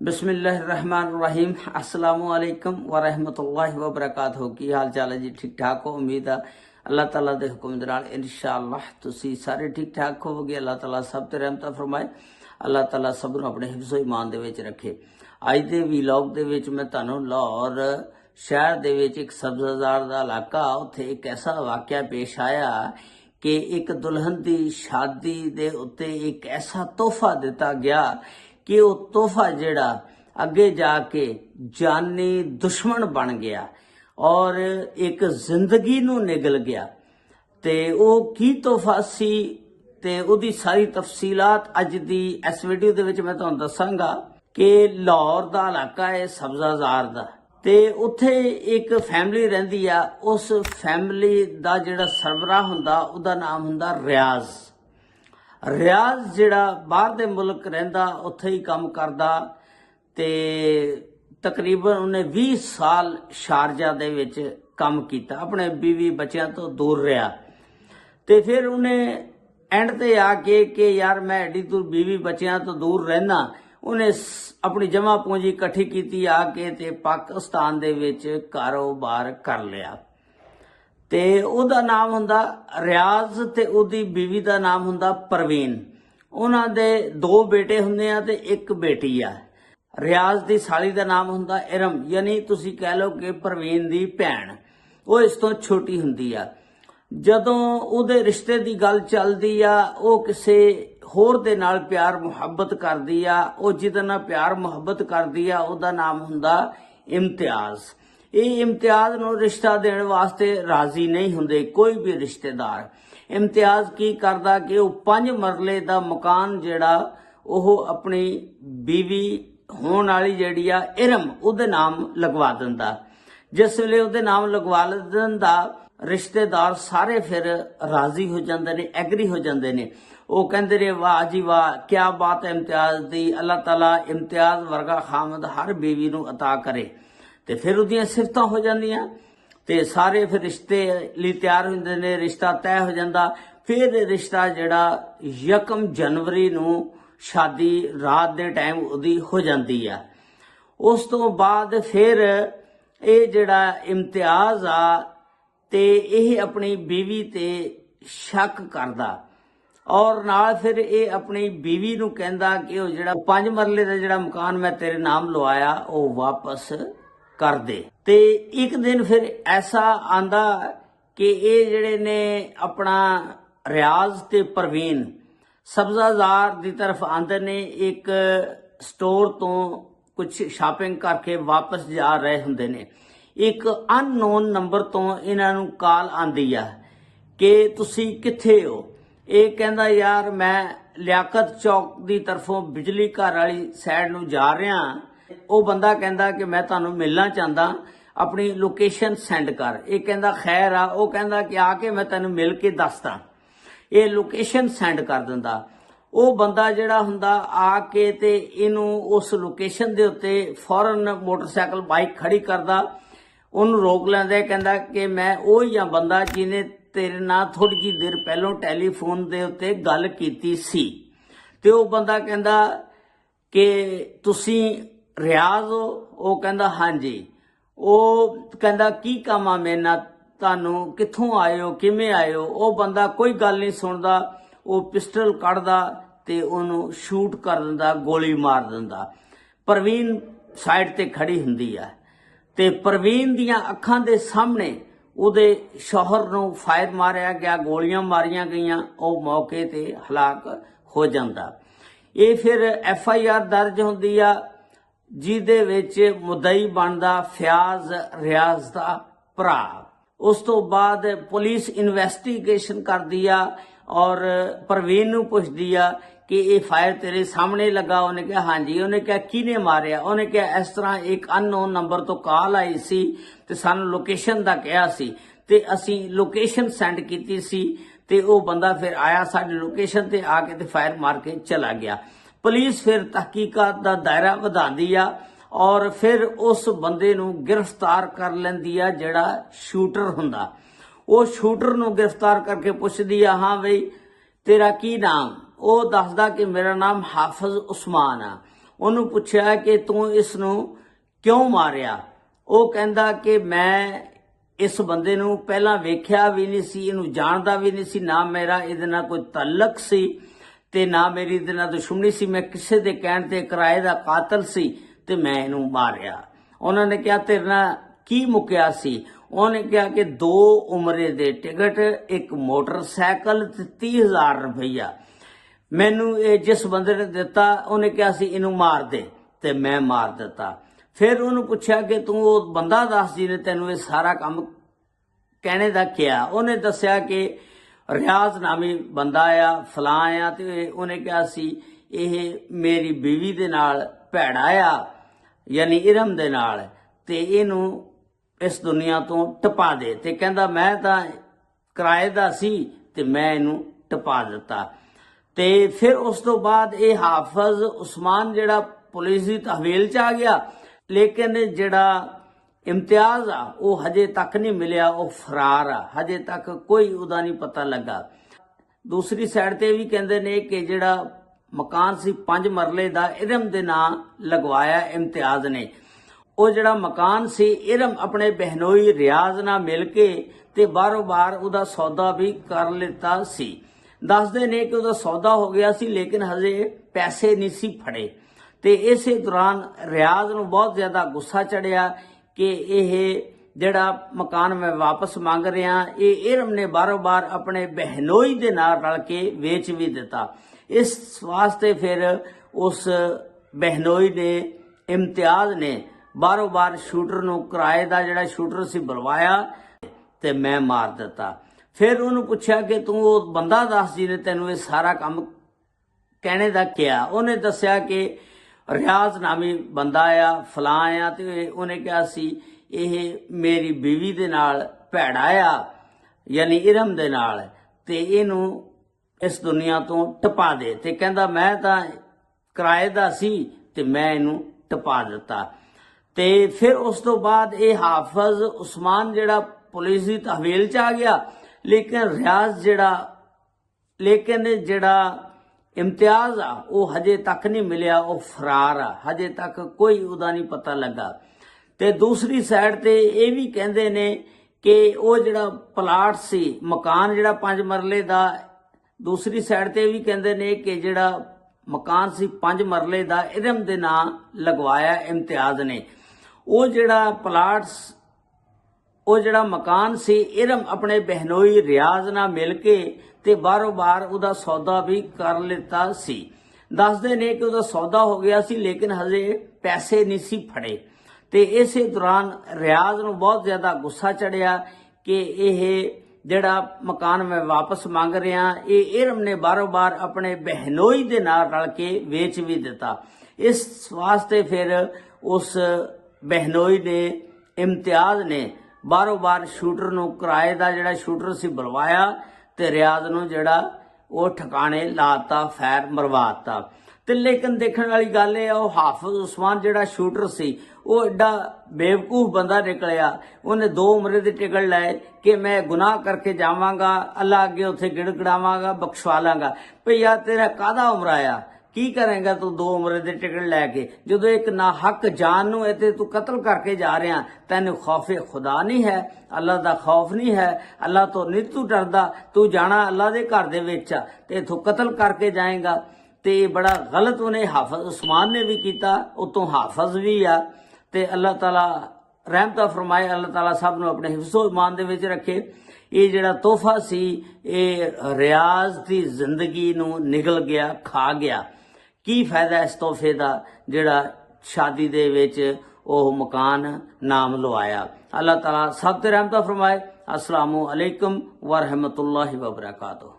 बिस्मिल्लाहिर्रहमानिर्रहीम अस्सलामु अलैकुम वरहमतुल्लाहि वबरकातुहू। की हाल चाल है जी? ठीक ठाक हो? उम्मीद है अल्लाह ताला दे हुक्म दे नाल इंशाअल्लाह तुसी सारे ठीक ठाक होवोगे। अल्लाह ताला सब ते रहमत फरमाए। अल्लाह ताला सब नूं अपने हिफ्ज़ो ईमान दे विच रखे। अज दे वीलॉग दे विच मैं तुहानूं लाहौर शहर दे विच एक सब्ज़ाजार दा इलाका, उत्थे एक ऐसा वाक़या पेश आया कि एक दुल्हन दी शादी दे उत्ते एक ऐसा तोहफा दिता गया कि वो तोहफा जिहड़ा अगे जाके जानी दुश्मन बन गया और एक जिंदगी नूं निगल गया। ते वो की तोहफा सी ते उहदी सारी तफसीलात अज दी इस वीडियो दे विच मैं तुहानूं दसांगा कि लाहौर दा इलाका है सब्ज़ाजार दा, ते उत्थे एक फैमिली रहिंदी आ। उस फैमिली दा जिहड़ा सरबराह हुंदा उहदा नाम हुंदा रियाज जिहड़ा बाहर दे मुल्क रहिंदा, उत्थे ही काम करदा ते तकरीबन उन्हें 20 साल शारजा दे विच काम कीता, अपने बीवी बच्चियां तो दूर रहा। ते फिर उन्हें एंड ते आके कि यार मैं एडी दूर बीवी बच्चियां तो दूर रहना, उन्हें अपनी जमा पूंजी इकट्ठी कीती आके ते पाकिस्तान दे विच कारोबार कर लिया। ते उहदा नाम हुंदा रियाज ते उहदी बीवी दा नाम हुंदा परवीन। उन्हां दे 2 बेटे हुंदे आ ते 1 बेटी आ। रियाज दी साली दा नाम हुंदा इरम, यानी तुसी कह लो कि परवीन दी भैन, वो इस तो छोटी हुंदी आ। जदों उहदे रिश्ते दी गल चलदी आ, वो किसे होर दे नाल प्यार मुहब्बत करदी आ। वो जिहदे नाल प्यार मुहब्बत करदी आ उहदा नाम हुंदा इम्तियाज। ये इम्तियाज नूं रिश्ता देने वास्ते राजी नहीं हुंदे कोई भी रिश्तेदार। इम्तियाज की करदा कि वो 5 मरले दा मकान जिहड़ा ओह अपनी बीवी होण वाली जिहड़ी आ इरम उहदे नाम लगवा दिंदा। जिस वेले उहदे नाम लगवा दिंदा, रिश्तेदार सारे फिर राजी हो जांदे ने, एग्री हो जांदे ने। वो कहंदे ने वाह जी वाह, क्या बात है इम्तियाज दी, अल्लाह ताला इम्तियाज वर्गा खामद हर बीवी नूं अता करे। ते फिर उहदियां सिफतां हो जांदियां ते सारे फिर रिश्ते लई तैयार हुंदे ने, रिश्ता तय हो जांदा। फिर रिश्ता जिहड़ा 1 जनवरी नूं शादी रात दे टाइम उहदी हो जांदी आ। उस तो बाद फिर ये जिहड़ा इम्तियाज आ ते यह अपनी बीवी ते शक करदा और नाल फिर ये अपनी बीवी नूं कहंदा कि वो जिहड़ा 5 मरले दा जिहड़ा मकान मैं तेरे नाम लवाया वो वापस कर दे। ते एक दिन फिर ऐसा आंदा कि ये जिहड़े ने अपना रियाज ते परवीन सब्ज़ाजार दी तरफ आंदे ने, एक स्टोर तो कुछ शॉपिंग करके वापस जा रहे हुंदे ने। एक अननोन नंबर तो इन्हां नूं कॉल आंदी आ कि तुसी किथे हो। ये कहंदा यार मैं लियाकत चौक दी तरफों बिजली घर वाली साइड नूं जा रहा। वो बंदा कहंदा कि मैं तुहानूं मिलना चाहता, अपनी लोकेशन सेंड कर। ये कहंदा खैर आ। वो कहंदा कि आके मैं तैनूं मिल के दसदा। ये लोकेशन सेंड कर दिंदा। वो बंदा जिहड़ा हुंदा आके ते इनू उस लोकेशन दे उत्ते फौरन मोटरसाइकिल बाइक खड़ी करदा, उन्होंने रोक लैंदा। कहंदा कि मैं वो ही हां बंदा जिहने तेरे नाल थोड़ी जी देर पहलों टैलीफोन दे उत्ते गल कीती सी। ते वो बंदा कहंदा कि तुसी रियाज हो? वो कहंदा हाँ जी। वो कहंदा की काम आ मेरे नाल, तुहानूं कित्थों आए हो, किवें आए हो? वो बंदा कोई गल नहीं सुनदा, वो पिस्टल कढ़दा ते उहनूं शूट कर दिंदा, गोली मार दिंदा। परवीन साइड ते खड़ी हुंदी आ ते परवीन दियां अखां दे सामने उहदे शौहर नूं फायर मारिया गया, गोलियां मारियां गईयां। वो मौके ते हलाक हो जांदा। ये फिर FIR दर्ज हुंदी आ जिहदे विच मुद्दई बनदा फयाज रियाज दा भरा। उस तो बाद पुलिस इन्वेस्टिगेशन करदी आ और परवीन नूं पुछदी आ कि ये फायर तेरे सामने लगा? उन्हें कहा हाँ जी। उन्हें कहा किने मारिया? उन्हें कहा इस तरह एक अननोन नंबर तो कॉल आई सी ते सानूं लोकेशन दा कहा सी ते असीं लोकेशन सेंड कीती सी ते वो बंदा फिर आया साडी लोकेशन ते आके ते फायर मार के चला गया। पुलिस फिर तहकीकात दा दायरा वधांदी आ और फिर उस बंदे नूं गिरफ्तार कर लैंदी आ जिहड़ा शूटर हुंदा। वो शूटर नूं गिरफ्तार करके पुछदी आ हाँ बई तेरा की नाम? वो दसदा कि मेरा नाम हाफिज उस्मान आ। ਉਹਨੂੰ ਪੁੱਛਿਆ ਕਿ ਤੂੰ ਇਸ ਨੂੰ ਕਿਉਂ ਮਾਰਿਆ। ਉਹ ਕਹਿੰਦਾ ਕਿ ਮੈਂ ਇਸ ਬੰਦੇ ਨੂੰ ਪਹਿਲਾਂ ਵੇਖਿਆ ਵੀ ਨਹੀਂ ਸੀ, ਇਹਨੂੰ ਜਾਣਦਾ ਵੀ ਨਹੀਂ ਸੀ, ਨਾ ਮੇਰਾ ਇਹਦੇ ਨਾਲ ਕੋਈ ਤਾਲੁਕ ਸੀ ਤੇ ਨਾ ਮੇਰੀ ਇਹਦੇ ਨਾਲ ਦੁਸ਼ਮਣੀ ਸੀ। ਮੈਂ ਕਿਸੇ ਦੇ ਕਹਿਣ ਤੇ ਕਿਰਾਏ ਦਾ ਕਾਤਲ ਸੀ ਤੇ ਮੈਂ ਇਹਨੂੰ ਮਾਰਿਆ। ਉਹਨਾਂ ਨੇ ਕਿਹਾ ਤੇਰੇ ਨਾਲ ਕੀ ਮੁੱਕਿਆ ਸੀ? ਉਹਨੇ ਕਿਹਾ ਕਿ 2 ਉਮਰੇ ਦੇ ਟਿਕਟ, 1 ਮੋਟਰਸਾਈਕਲ ਤੇ 30,000 ਰੁਪਈਆ ਮੈਨੂੰ ਇਹ ਜਿਸ ਬੰਦੇ ਨੇ ਦਿੱਤਾ। ਉਹਨੇ ਕਿਹਾ ਸੀ ਇਹਨੂੰ ਮਾਰ ਦੇ ਤੇ ਮੈਂ ਮਾਰ ਦਿੱਤਾ। ਫਿਰ ਉਹਨੂੰ ਪੁੱਛਿਆ ਕਿ ਤੂੰ ਉਹ ਬੰਦਾ ਦੱਸ ਜਿਹਨੇ ਤੈਨੂੰ ਇਹ ਸਾਰਾ ਕੰਮ ਕਹਿਣੇ ਦਾ ਕਿਹਾ। ਉਹਨੇ ਦੱਸਿਆ ਕਿ ਰਿਆਜ਼ ਨਾਮੀ ਬੰਦਾ ਆ, ਫਲਾਂ ਆ, ਤੇ ਉਹਨੇ ਕਿਹਾ ਸੀ ਇਹ ਮੇਰੀ ਬੀਵੀ ਦੇ ਨਾਲ ਭੈੜਾ ਆ, ਯਾਨੀ ਇਰਮ ਦੇ ਨਾਲ, ਤੇ ਇਹਨੂੰ ਇਸ ਦੁਨੀਆ ਤੋਂ ਟਪਾ ਦੇ। ਤੇ ਕਹਿੰਦਾ ਮੈਂ ਤਾਂ ਕਿਰਾਏ ਦਾ ਸੀ ਤੇ ਮੈਂ ਇਹਨੂੰ ਟਪਾ ਦਿੱਤਾ। ਤੇ ਫਿਰ ਉਸ ਤੋਂ ਬਾਅਦ ਇਹ ਹਾਫਜ਼ ਉਸਮਾਨ ਜਿਹੜਾ ਪੁਲਿਸ ਦੀ ਤਹਵੀਲ 'ਚ ਆ ਗਿਆ, ਲੇਕਿਨ ਜਿਹੜਾ ਇਮਤਿਆਜ਼ ਆ ਉਹ ਹਜੇ ਤੱਕ ਨਹੀਂ ਮਿਲਿਆ, ਉਹ ਫਰਾਰ ਆ, ਹਜੇ ਤੱਕ ਕੋਈ ਉਹਦਾ ਨਹੀਂ ਪਤਾ ਲੱਗਾ। ਦੂਸਰੀ ਸਾਈਡ ਤੇ ਵੀ ਕਹਿੰਦੇ ਨੇ ਕਿ ਜਿਹੜਾ ਮਕਾਨ ਸੀ 5 ਮਰਲੇ ਦਾ ਇਰਮ ਦੇ ਨਾਂ ਲਗਵਾਇਆ ਇਮਤਿਆਜ਼ ਨੇ। ਉਹ ਜਿਹੜਾ ਮਕਾਨ ਸੀ ਇਰਮ ਆਪਣੇ ਬਹਿਨੋਈ ਰਿਆਜ਼ ਨਾਲ ਮਿਲ ਕੇ ਤੇ ਬਾਰੋ-ਬਾਰ ਉਹਦਾ ਸੌਦਾ ਵੀ ਕਰ ਲਿੱਤਾ ਸੀ। ਦੱਸਦੇ ਨੇ ਕਿ ਉਹਦਾ ਸੌਦਾ ਹੋ ਗਿਆ ਸੀ ਲੇਕਿਨ ਹਜੇ ਪੈਸੇ ਨਹੀਂ ਸੀ ਫੜੇ। ਤੇ ਇਸੇ ਦੌਰਾਨ ਰਿਆਜ਼ ਨੂੰ ਬਹੁਤ ਜ਼ਿਆਦਾ ਗੁੱਸਾ ਚੜਿਆ ਕਿ ਇਹ ਜਿਹੜਾ ਮਕਾਨ ਮੈਂ ਵਾਪਸ ਮੰਗ ਰਿਹਾ, ਇਹ ਇਰਮ ਨੇ ਬਾਰੋ-ਬਾਰ ਆਪਣੇ ਬਹਿਨੋਈ ਦੇ ਨਾਲ ਰਲ ਕੇ ਵੇਚ ਵੀ ਦਿੱਤਾ। ਇਸ ਵਾਸਤੇ ਫਿਰ ਉਸ ਬਹਿਨੋਈ ਨੇ ਇਮਤਿਆਜ਼ ਨੇ ਬਾਰੋ-ਬਾਰ ਸ਼ੂਟਰ ਨੂੰ ਕਿਰਾਏ ਦਾ ਜਿਹੜਾ ਸ਼ੂਟਰ ਸੀ ਬੁਲਵਾਇਆ ਤੇ ਮੈਂ ਮਾਰ ਦਿੱਤਾ। ਫਿਰ ਉਹਨੂੰ ਪੁੱਛਿਆ ਕਿ ਤੂੰ ਉਹ ਬੰਦਾ ਦੱਸ ਜਿਹਨੇ ਤੈਨੂੰ ਇਹ ਸਾਰਾ ਕੰਮ ਕਹਿਣੇ ਦਾ ਕਿਹਾ। ਉਹਨੇ ਦੱਸਿਆ ਕਿ ਰਿਆਜ਼ ਨਾਮੀ ਬੰਦਾ ਆ, ਫਲਾਂ ਆ, ਤੇ ਉਹਨੇ ਕਿਹਾ ਸੀ ਇਹ ਮੇਰੀ ਬੀਵੀ ਦੇ ਨਾਲ ਭੈੜਾ ਆ, ਯਾਨੀ ਇਰਮ ਦੇ ਨਾਲ, ਤੇ ਇਹਨੂੰ ਇਸ ਦੁਨੀਆ ਤੋਂ ਟਪਾ ਦੇ। ਤੇ ਕਹਿੰਦਾ ਮੈਂ ਤਾਂ ਕਿਰਾਏ ਦਾ ਸੀ ਤੇ ਮੈਂ ਇਹਨੂੰ ਟਪਾ ਦਿੱਤਾ। ਤੇ ਫਿਰ ਉਸ ਤੋਂ ਬਾਅਦ ਇਹ ਹਾਫਜ਼ ਉਸਮਾਨ ਜਿਹੜਾ ਪੁਲਿਸ ਦੀ ਤਹਵੀਲ 'ਚ ਆ ਗਿਆ, ਲੇਕਿਨ ਜਿਹੜਾ ਇਮਤਿਆਜ਼ ਆ ਉਹ ਹਜੇ ਤੱਕ ਨਹੀਂ ਮਿਲਿਆ, ਉਹ ਫਰਾਰ ਆ, ਹਜੇ ਤੱਕ ਕੋਈ ਉਹਦਾ ਨਹੀਂ ਪਤਾ ਲੱਗਾ। ਤੇ ਦੂਸਰੀ ਸਾਈਡ ਤੇ ਇਹ ਵੀ ਕਹਿੰਦੇ ਨੇ ਕਿ ਉਹ ਜਿਹੜਾ ਪਲਾਟ ਸੀ, ਮਕਾਨ ਜਿਹੜਾ 5 ਮਰਲੇ ਦਾ, ਦੂਸਰੀ ਸਾਈਡ ਤੇ ਇਹ ਵੀ ਕਹਿੰਦੇ ਨੇ ਕਿ ਜਿਹੜਾ ਮਕਾਨ ਸੀ 5 ਮਰਲੇ ਦਾ ਇਰਮ ਦੇ ਨਾਂ ਲਗਵਾਇਆ ਇਮਤਿਆਜ਼ ਨੇ। ਉਹ ਜਿਹੜਾ ਮਕਾਨ ਸੀ ਇਰਮ ਆਪਣੇ ਬਹਿਨੋਈ ਰਿਆਜ਼ ਨਾਲ ਮਿਲ ਕੇ ਤੇ ਬਾਰੋ-ਬਾਰ ਉਹਦਾ ਸੌਦਾ ਵੀ ਕਰ ਲਿੱਤਾ ਸੀ। ਦੱਸਦੇ ਨੇ ਕਿ ਉਹਦਾ ਸੌਦਾ ਹੋ ਗਿਆ ਸੀ ਲੇਕਿਨ ਹਜੇ ਪੈਸੇ ਨਹੀਂ ਸੀ ਫੜੇ। ਤੇ ਇਸੇ ਦੌਰਾਨ ਰਿਆਜ਼ ਨੂੰ ਬਹੁਤ ਜ਼ਿਆਦਾ ਗੁੱਸਾ ਚੜਿਆ ਕਿ ਇਹ ਜਿਹੜਾ ਮਕਾਨ ਮੈਂ ਵਾਪਸ ਮੰਗ ਰਿਹਾ, ਇਹ ਇਰਮ ਨੇ ਬਾਰੋ-ਬਾਰ ਆਪਣੇ ਬਹਿਨੋਈ ਦੇ ਨਾਲ ਰਲ ਕੇ ਵੇਚ ਵੀ ਦਿੱਤਾ। ਇਸ ਵਾਸਤੇ ਫਿਰ ਉਸ ਬਹਿਨੋਈ ਨੇ ਇਮਤਿਆਜ਼ ਨੇ ਬਾਰੋ-ਬਾਰ ਸ਼ੂਟਰ ਨੂੰ ਕਿਰਾਏ ਦਾ ਜਿਹੜਾ ਸ਼ੂਟਰ ਸੀ ਬੁਲਵਾਇਆ ਤੇ ਰਿਆਜ਼ ਨੂੰ ਜਿਹੜਾ ਉਹ ਠਿਕਾਣੇ ਲਾਤਾ, ਫੈਰ ਮਰਵਾਤਾ। ਤੇ ਲੇਕਿਨ ਦੇਖਣ ਵਾਲੀ ਗੱਲ ਇਹ ਆ, ਉਹ ਹਾਫਜ਼ ਉਸਮਾਨ ਜਿਹੜਾ ਸ਼ੂਟਰ ਸੀ ਉਹ ਐਡਾ ਬੇਵਕੂਫ ਬੰਦਾ ਨਿਕਲਿਆ। ਉਹਨੇ 2 ਉਮਰੇ ਦੇ ਟਿਕਟ ਲਏ ਕਿ ਮੈਂ ਗੁਨਾਹ ਕਰਕੇ ਜਾਵਾਂਗਾ, ਅੱਲਾ ਅੱਗੇ ਉੱਥੇ ਗਿੜਗੜਾਵਾਂਗਾ, ਬਖਸ਼ਵਾ ਲਾਂਗਾ। ਭਈ ਯਾਰ ਤੇਰਾ ਕਾਹਦਾ ਉਮਰਾ ਆ, ਕੀ ਕਰੇਗਾ ਤੂੰ 2 ਉਮਰੇ ਦੇ ਟਿਕਟ ਲੈ ਕੇ, ਜਦੋਂ ਇੱਕ ਨਾ ਹੱਕ ਜਾਨ ਨੂੰ ਇੱਥੇ ਤੂੰ ਕਤਲ ਕਰਕੇ ਜਾ ਰਿਹਾ। ਤੈਨੂੰ ਖੌਫੇ ਖੁਦਾ ਨਹੀਂ ਹੈ, ਅੱਲਾ ਦਾ ਖੌਫ ਨਹੀਂ ਹੈ, ਅੱਲਾ ਤੋਂ ਨਹੀਂ ਤੂੰ ਡਰਦਾ। ਤੂੰ ਜਾਣਾ ਅੱਲਾ ਦੇ ਘਰ ਦੇ ਵਿੱਚ ਆ ਤੇ ਇਥੋਂ ਕਤਲ ਕਰਕੇ ਜਾਏਗਾ। ਤੇ ਬੜਾ ਗਲਤ ਉਹਨੇ ਹਾਫਜ਼ ਉਸਮਾਨ ਨੇ ਵੀ ਕੀਤਾ, ਉਤੋਂ ਹਾਫਜ਼ ਵੀ ਆ। ਤੇ ਅੱਲਾਹ ਤਾਲਾ ਰਹਿਮਤ ਫਰਮਾਏ, ਅੱਲਾਹ ਤਾਲਾ ਸਭ ਨੂੰ ਆਪਣੇ ਹਿਫਜ਼ੋ ਇਮਾਨ ਦੇ ਵਿੱਚ ਰੱਖੇ। ਇਹ ਜਿਹੜਾ ਤੋਹਫਾ ਸੀ ਇਹ ਰਿਆਜ਼ ਦੀ ਜ਼ਿੰਦਗੀ ਨੂੰ ਨਿਗਲ ਗਿਆ, ਖਾ ਗਿਆ। ਕੀ ਫਾਇਦਾ ਇਸ ਤੋਹਫੇ ਦਾ ਜਿਹੜਾ ਸ਼ਾਦੀ ਦੇ ਵਿੱਚ ਉਹ ਮਕਾਨ ਨਾਮ ਲਵਾਇਆ। ਅੱਲਾਹ ਤਾਲਾ ਸਭ ਤੇ ਰਹਿਮਤ ਫਰਮਾਏ। अस्सलामु अलैकुम व रहमतुल्लाहि व बरकातुहू।